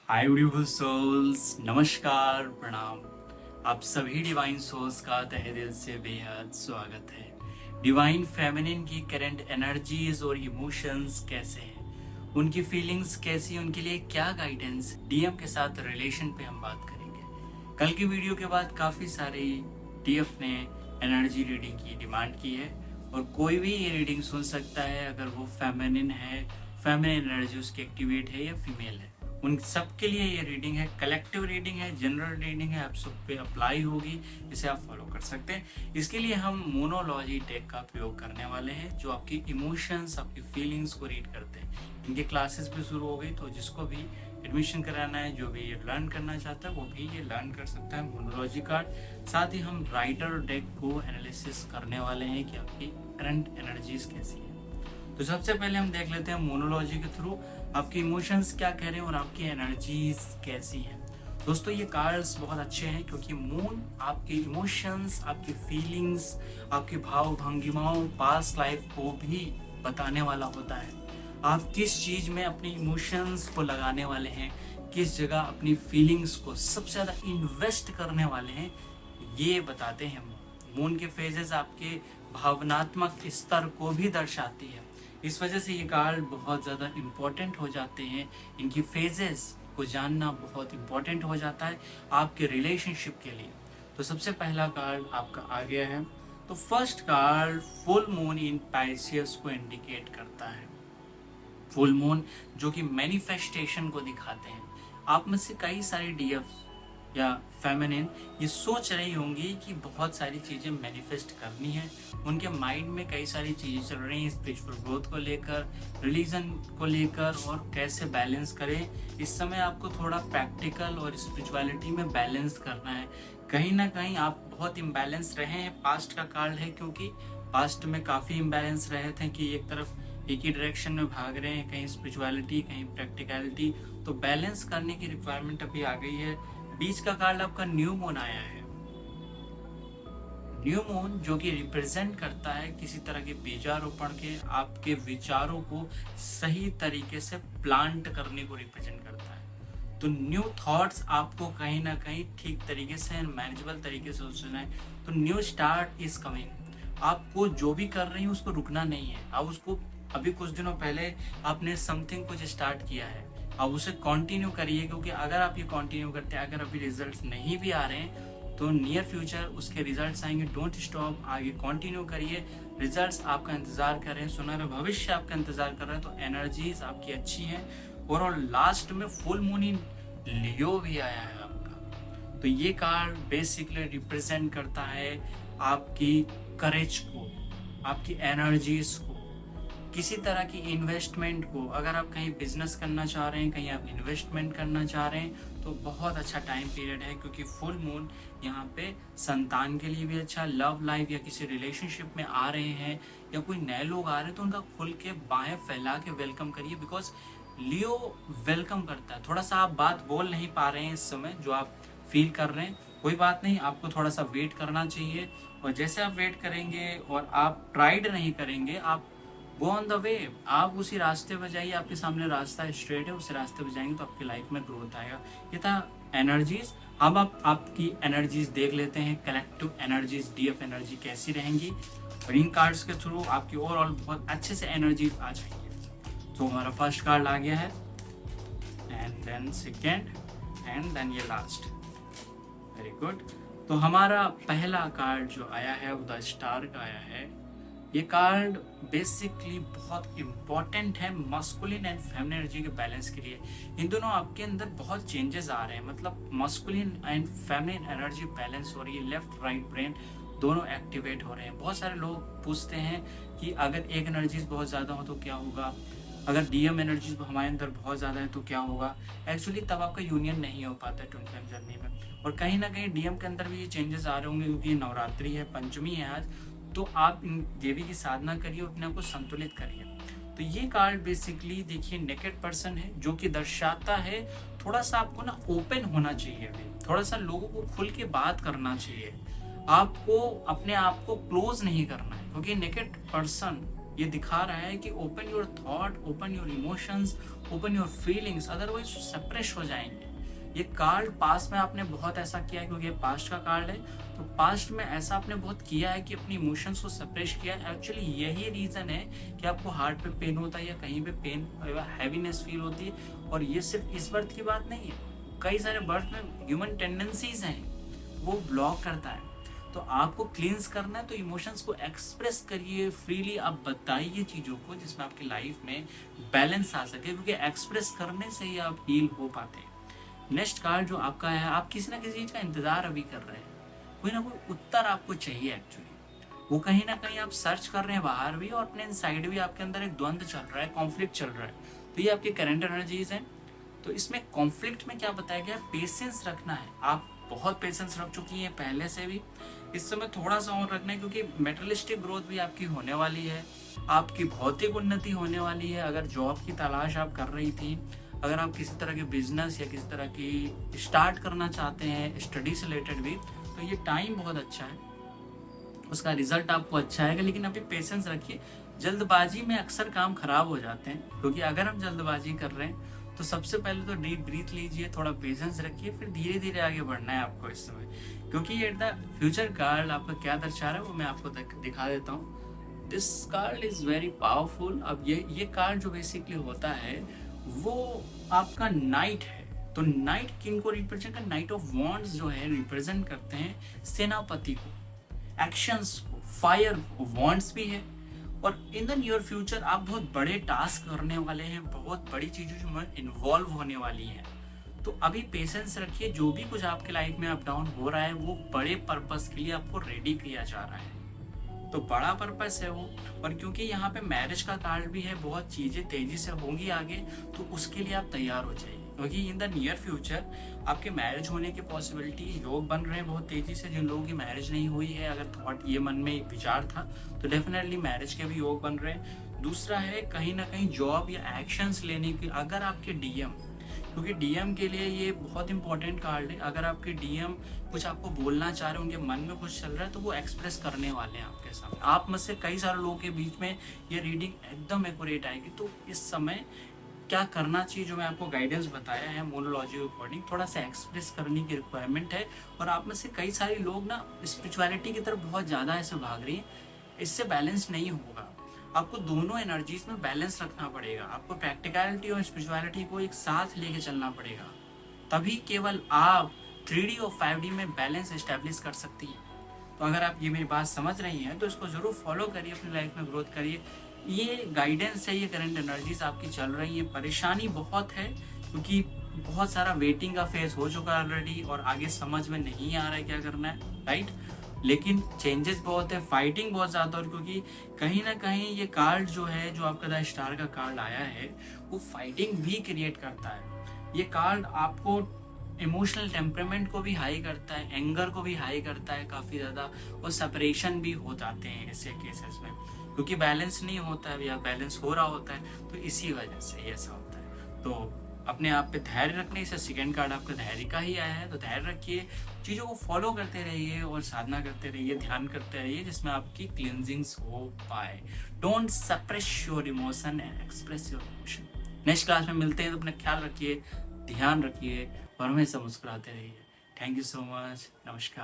हाय beautiful souls, नमस्कार, प्रणाम। आप सभी डिवाइन सोल्स का तहे दिल से बेहद स्वागत है। डिवाइन फेमिनिन की करंट एनर्जीज और इमोशंस कैसे हैं, उनकी फीलिंग्स कैसी, उनके लिए क्या गाइडेंस, डीएम के साथ रिलेशन पे हम बात करेंगे। कल की वीडियो के बाद काफ़ी सारे डीएफ ने एनर्जी रीडिंग की डिमांड की है और कोई भी ये रीडिंग सुन सकता है अगर वो फेमिनिन है, फेमिनिन एनर्जी उसकी एक्टिवेट है या फीमेल है। उन सब के लिए ये रीडिंग है, कलेक्टिव रीडिंग है, जनरल रीडिंग है, आप सब पे अप्लाई होगी, इसे आप फॉलो कर सकते हैं। इसके लिए हम मोनोलॉजी टेक का प्रयोग करने वाले हैं जो आपकी इमोशंस, आपकी फीलिंग्स को रीड करते हैं। इनकी क्लासेस भी शुरू हो गई, तो जिसको भी एडमिशन कराना है, जो भी ये लर्न करना चाहता है वो भी ये लर्न कर सकता है मोनोलॉजी कार्ड। साथ ही हम राइटर डेक को एनालिसिस करने वाले हैं कि आपकी करंट एनर्जीज कैसी है। तो सबसे पहले हम देख लेते हैं मोनोलॉजी के थ्रू आपके इमोशंस क्या कह रहे हैं और आपकी एनर्जीज कैसी हैं। दोस्तों, ये कार्ड्स बहुत अच्छे हैं क्योंकि मून आपके इमोशंस, आपकी फीलिंग्स, आपकी भाव भंगिमाओं, पास्ट लाइफ को भी बताने वाला होता है। आप किस चीज़ में अपने इमोशंस को लगाने वाले हैं, किस जगह अपनी फीलिंग्स को सबसे ज़्यादा इन्वेस्ट करने वाले हैं, ये बताते हैं। मून के फेजेस आपके भावनात्मक स्तर को भी दर्शाती है। इस वजह से ये कार्ड बहुत ज़्यादा इम्पोर्टेंट हो जाते हैं। इनकी फेजेस को जानना बहुत इम्पोर्टेंट हो जाता है आपके रिलेशनशिप के लिए। तो सबसे पहला कार्ड आपका आ गया है। तो first card full moon in Pisces को इंडिकेट करता है। फुल मून जो कि मैनिफेस्टेशन को दिखाते हैं। आप में से कई सारे डीएफ या फेमिनिन ये सोच रही होंगी कि बहुत सारी चीज़ें मैनिफेस्ट करनी है। उनके माइंड में कई सारी चीज़ें चल रही हैं स्पिरिचुअल ग्रोथ को लेकर, रिलीजन को लेकर और कैसे बैलेंस करें। इस समय आपको थोड़ा प्रैक्टिकल और स्पिरिचुअलिटी में बैलेंस करना है। कहीं ना कहीं आप बहुत इम्बैलेंस रहे हैं। पास्ट का कार्ड है क्योंकि पास्ट में काफ़ी इम्बैलेंस रहे थे कि एक तरफ एक ही डायरेक्शन में भाग रहे हैं, कहीं स्पिरिचुअलिटी कहीं प्रैक्टिकलिटी। तो बैलेंस करने की रिक्वायरमेंट अभी आ गई है। बीच का कार्ड आपका न्यू मून आया है। न्यू मून जो कि रिप्रेजेंट करता है किसी तरह के बीजारोपण के, आपके विचारों को सही तरीके से प्लांट करने को रिप्रेजेंट करता है। तो न्यू थॉट्स आपको कहीं ना कहीं ठीक तरीके से मैनेजेबल तरीके से सोचना है। तो न्यू स्टार्ट इज कमिंग। आपको जो भी कर रही है उसको रुकना नहीं है। आप उसको अभी कुछ दिनों पहले आपने समथिंग कुछ स्टार्ट किया है, आप उसे कंटिन्यू करिए। क्योंकि अगर आप ये कंटिन्यू करते हैं, अगर अभी रिजल्ट्स नहीं भी आ रहे हैं तो नियर फ्यूचर उसके रिजल्ट्स आएंगे। डोंट स्टॉप, आगे कंटिन्यू करिए। रिजल्ट्स आपका इंतजार कर रहे हैं, सुनहरा भविष्य आपका इंतजार कर रहा है। तो एनर्जीज आपकी अच्छी हैं। और लास्ट में फुल मून इन लियो भी आया है आपका। तो ये कार्ड बेसिकली रिप्रेजेंट करता है आपकी करेज को, आपकी एनर्जीज को, किसी तरह की इन्वेस्टमेंट को। अगर आप कहीं बिजनेस करना चाह रहे हैं, कहीं आप इन्वेस्टमेंट करना चाह रहे हैं तो बहुत अच्छा टाइम पीरियड है। क्योंकि फुल मून यहाँ पे संतान के लिए भी अच्छा, लव लाइफ या किसी रिलेशनशिप में आ रहे हैं या कोई नए लोग आ रहे हैं तो उनका खुल के बाहें फैला के वेलकम करिए। बिकॉज लियो वेलकम करता है। थोड़ा सा आप बात बोल नहीं पा रहे हैं इस समय, जो आप फील कर रहे हैं, कोई बात नहीं, आपको थोड़ा सा वेट करना चाहिए। और जैसे आप वेट करेंगे और आप ट्राइड नहीं करेंगे, आप गो ऑन द वे, आप उसी रास्ते पर जाइए। आपके सामने रास्ता स्ट्रेट है, उसी रास्ते पर जाएंगे तो आपकी लाइफ में ग्रोथ आएगा। ये था एनर्जीज। अब आप आपकी एनर्जीज देख लेते हैं, कलेक्टिव एनर्जीज, डीएफ एनर्जी कैसी रहेंगी। और इन कार्ड्स के थ्रू आपकी ओवरऑल बहुत अच्छे से एनर्जीज आ जाएंगे। तो हमारा फर्स्ट कार्ड आ गया है, and then second, and then ये लास्ट। Very good. तो हमारा पहला कार्ड जो आया है वो द स्टार का आया है। ये कार्ड बेसिकली बहुत इम्पॉर्टेंट है मस्कुलिन एंड फेमिनिन एनर्जी के बैलेंस के लिए। इन दोनों आपके अंदर बहुत चेंजेस आ रहे हैं, मतलब masculine and feminine energy balance हो रही है। लेफ्ट राइट ब्रेन दोनों एक्टिवेट हो रहे हैं। बहुत सारे लोग पूछते हैं कि अगर एक एनर्जीज बहुत ज़्यादा हो तो क्या होगा, अगर डीएम एनर्जीज हमारे अंदर बहुत ज़्यादा है तो क्या होगा। एक्चुअली तब आपका यूनियन नहीं हो पाता है ट्विन फ्लेम जर्नी में। और कहीं ना कहीं डीएम के अंदर भी ये चेंजेस आ रहे होंगे क्योंकि नवरात्रि है, पंचमी है आज। तो आप इन देवी की साधना करिए और अपने आप को संतुलित करिए। तो ये कार्ड बेसिकली देखिए नेकेड पर्सन है, जो कि दर्शाता है थोड़ा सा आपको ना ओपन होना चाहिए, थोड़ा सा लोगों को खुल के बात करना चाहिए। आपको अपने आप को क्लोज नहीं करना है क्योंकि नेकेड पर्सन ये दिखा रहा है कि open your thought, open your emotions, open your feelings, otherwise suppress हो जाएंगे। ये कार्ड पास्ट में आपने बहुत ऐसा किया है, क्योंकि ये पास्ट का कार्ड है, तो पास्ट में ऐसा आपने बहुत किया है कि अपनी इमोशंस को सप्रेस किया है। एक्चुअली यही रीज़न है कि आपको हार्ट पे पेन होता है या कहीं पे पेन, हैवीनेस फील होती है। और ये सिर्फ इस बर्थ की बात नहीं है, कई सारे बर्थ में ह्यूमन टेंडेंसीज हैं, वो ब्लॉक करता है। तो आपको क्लींस करना है, तो इमोशंस को एक्सप्रेस करिए फ्रीली, आप बताइए चीज़ों को जिसमें आपकी लाइफ में बैलेंस आ सके, क्योंकि एक्सप्रेस करने से ही आप हील हो पाते हैं। नेक्स्ट कार्ड जो आपका है, आप किसी ना किसी चीज़ का इंतज़ार अभी कर रहे हैं, कोई ना कोई उत्तर आपको चाहिए एक्चुअली। वो कहीं ना कहीं आप सर्च कर रहे हैं बाहर भी, और अपने इनसाइड भी आपके अंदर एक द्वंद्व चल रहा है, कॉन्फ्लिक्ट चल रहा है। तो ये आपकी करंट एनर्जीज हैं। तो इसमें कॉन्फ्लिक्ट में क्या बताया गया, पेशेंस रखना है। आप बहुत पेशेंस रख चुकी हैं पहले से भी, इस समय थोड़ा सा और रखना है, क्योंकि मेटेरियलिस्टिक ग्रोथ भी आपकी होने वाली है, आपकी भौतिक उन्नति होने वाली है। अगर जॉब की तलाश आप कर रही थी, अगर आप किसी तरह के बिजनेस या किसी तरह की स्टार्ट करना चाहते हैं स्टडी से रिलेटेड भी, तो ये टाइम बहुत अच्छा है, उसका रिजल्ट आपको अच्छा आएगा। लेकिन अभी पेशेंस रखिए, जल्दबाजी में अक्सर काम खराब हो जाते हैं, क्योंकि अगर हम जल्दबाजी कर रहे हैं तो सबसे पहले तो डीप ब्रीथ लीजिए, थोड़ा पेशेंस रखिए, फिर धीरे धीरे आगे बढ़ना है आपको इस समय। क्योंकि ये द फ्यूचर कार्ड आपका क्या दर्शा रहा है वो मैं आपको दिखा देता हूँ। This card is very powerful. अब ये कार्ड जो बेसिकली होता है वो आपका नाइट है। तो नाइट किन को रिप्रेजेंट कर, नाइट ऑफ वॉन्ड्स जो है रिप्रेजेंट करते हैं सेनापति को, एक्शंस को, फायर को, वॉन्ड्स भी है। और इन द नियर फ्यूचर आप बहुत बड़े टास्क करने वाले हैं, बहुत बड़ी चीज़ों में इन्वॉल्व होने वाली हैं। तो अभी पेशेंस रखिए, जो भी कुछ आपके लाइफ में अप डाउन हो रहा है वो बड़े पर्पस के लिए आपको रेडी किया जा रहा है, तो बड़ा पर्पस है वो। और क्योंकि यहाँ पे मैरिज का कार्ड भी है, बहुत चीज़ें तेज़ी से होंगी आगे, तो उसके लिए आप तैयार हो जाइए, क्योंकि इन द नियर फ्यूचर आपके मैरिज होने की पॉसिबिलिटी, योग बन रहे हैं बहुत तेज़ी से। जिन लोगों की मैरिज नहीं हुई है, अगर थॉट ये मन में विचार था, तो डेफिनेटली मैरिज के भी योग बन रहे हैं। दूसरा है कहीं ना कहीं जॉब या एक्शंस लेने की, अगर आपके डीएम, क्योंकि डीएम के लिए ये बहुत इंपॉर्टेंट कार्ड है, अगर आपके डीएम कुछ आपको बोलना चाह रहे हैं, उनके मन में कुछ चल रहा है, तो वो एक्सप्रेस करने वाले हैं आपके सामने। आप में से कई सारे लोगों के बीच में ये रीडिंग एकदम एक्यूरेट आएगी। तो इस समय क्या करना चाहिए, जो मैं आपको गाइडेंस बताया है मोनोलॉजी के अकॉर्डिंग, थोड़ा सा एक्सप्रेस करने की रिक्वायरमेंट है। और आप में से कई सारे लोग ना स्पिरिचुअलिटी की तरफ बहुत ज़्यादा ऐसे भाग रही हैं, इससे बैलेंस नहीं होगा। आपको दोनों एनर्जीज में बैलेंस रखना पड़ेगा, आपको प्रैक्टिकलिटी और स्पिरिचुअलिटी को एक साथ लेके चलना पड़ेगा, तभी केवल आप 3D और 5D में बैलेंस एस्टेब्लिश कर सकती हैं। तो अगर आप ये मेरी बात समझ रही हैं तो इसको ज़रूर फॉलो करिए, अपनी लाइफ में ग्रोथ करिए। ये गाइडेंस है, ये करंट एनर्जीज आपकी चल रही है। परेशानी बहुत है, क्योंकि बहुत सारा वेटिंग का फेज हो चुका है ऑलरेडी, और आगे समझ में नहीं आ रहा है क्या करना है, राइट। लेकिन चेंजेस बहुत है, फाइटिंग बहुत ज़्यादा, और क्योंकि कहीं ना कहीं ये कार्ड जो है, जो आपका द स्टार का कार्ड आया है, वो फाइटिंग भी क्रिएट करता है। ये कार्ड आपको इमोशनल टेम्परामेंट को भी हाई करता है, एंगर को भी हाई करता है काफ़ी ज़्यादा, और सेपरेशन भी हो जाते हैं ऐसे केसेस में, क्योंकि बैलेंस नहीं होता है या बैलेंस हो रहा होता है, तो इसी वजह से ऐसा होता है। तो अपने आप पे धैर्य रखने से, सेकेंड कार्ड आपका धैर्य का ही आया है, तो धैर्य रखिए, चीज़ों को फॉलो करते रहिए और साधना करते रहिए, ध्यान करते रहिए, जिसमें आपकी क्लिनजिंग्स हो पाए। Don't suppress your emotion and express your emotion. Next class में मिलते हैं, तो अपना ख्याल रखिए, ध्यान रखिए और हमेशा मुस्कुराते रहिए। थैंक यू सो मच, नमस्कार।